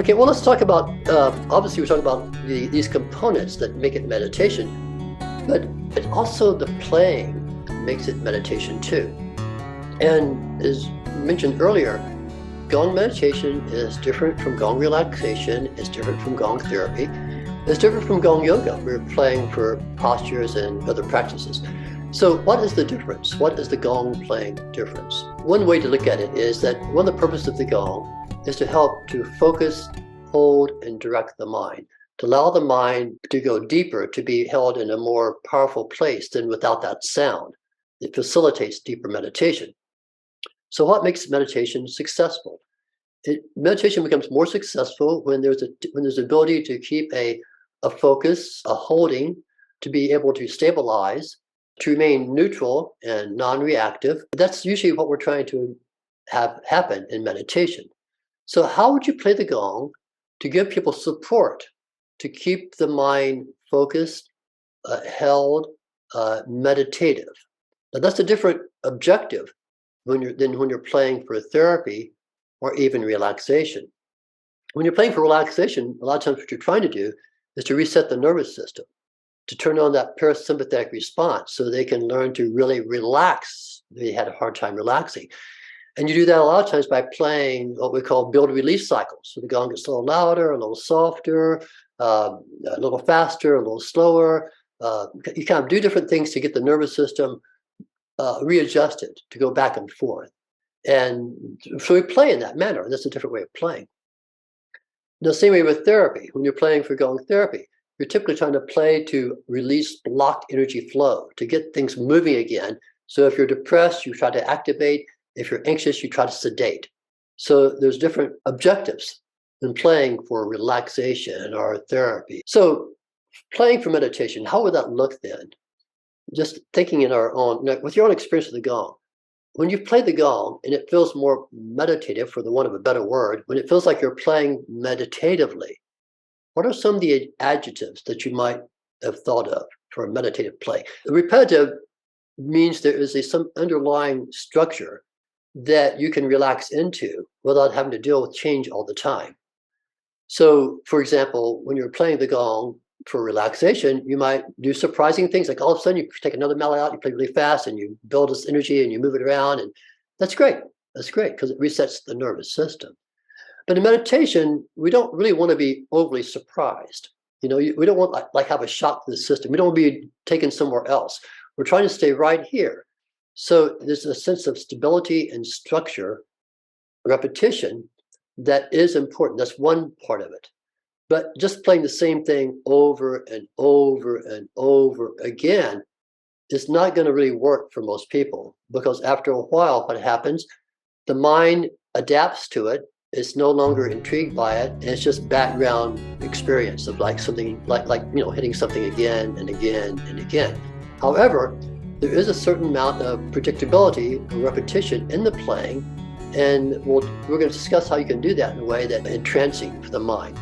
Okay, well, let's talk about, obviously we're talking about these components that make it meditation, but also the playing makes it meditation too. And as mentioned earlier, Gong meditation is different from Gong relaxation, it's different from Gong therapy, it's different from Gong yoga. We're playing for postures and other practices. So what is the difference? What is the Gong playing difference? One way to look at it is that one of the purposes of the Gong is to help to focus, hold, and direct the mind, to allow the mind to go deeper, to be held in a more powerful place than without that sound. It facilitates deeper meditation. So what makes meditation successful? Meditation becomes more successful when there's ability to keep a focus, a holding, to be able to stabilize, to remain neutral and non-reactive. That's usually what we're trying to have happen in meditation. So how would you play the Gong to give people support, to keep the mind focused, held, meditative? Now that's a different objective when you're playing for therapy or even relaxation. When you're playing for relaxation, a lot of times what you're trying to do is to reset the nervous system, to turn on that parasympathetic response so they can learn to really relax. They had a hard time relaxing. And you do that a lot of times by playing what we call build-release cycles. So the Gong gets a little louder, a little softer, a little faster, a little slower. You kind of do different things to get the nervous system readjusted, to go back and forth. And so we play in that manner, and that's a different way of playing. The same way with therapy. When you're playing for Gong therapy, you're typically trying to play to release blocked energy flow, to get things moving again. So if you're depressed, you try to activate. If you're anxious, you try to sedate. So there's different objectives in playing for relaxation or therapy. So playing for meditation, how would that look then? Just thinking in our own, with your own experience of the Gong, when you play the Gong and it feels more meditative, for the want of a better word, when it feels like you're playing meditatively, what are some of the adjectives that you might have thought of for a meditative play? Repetitive means there is some underlying structure that you can relax into without having to deal with change all the time. So, for example, when you're playing the Gong for relaxation, you might do surprising things, like all of a sudden you take another melody out, you play really fast, and you build this energy and you move it around, and that's great. That's great because it resets the nervous system. But in meditation, we don't really want to be overly surprised. We don't want like have a shock to the system. We don't want to be taken somewhere else. We're trying to stay right here. So there's a sense of stability and structure, repetition, that is important. That's one part of it. But just playing the same thing over and over and over again is not going to really work for most people, because after a while, what happens, the mind adapts to it. It's no longer intrigued by it, and it's just background experience of like something like hitting something again and again and again. However, there is a certain amount of predictability and repetition in the playing, and we're going to discuss how you can do that in a way that's entrancing for the mind.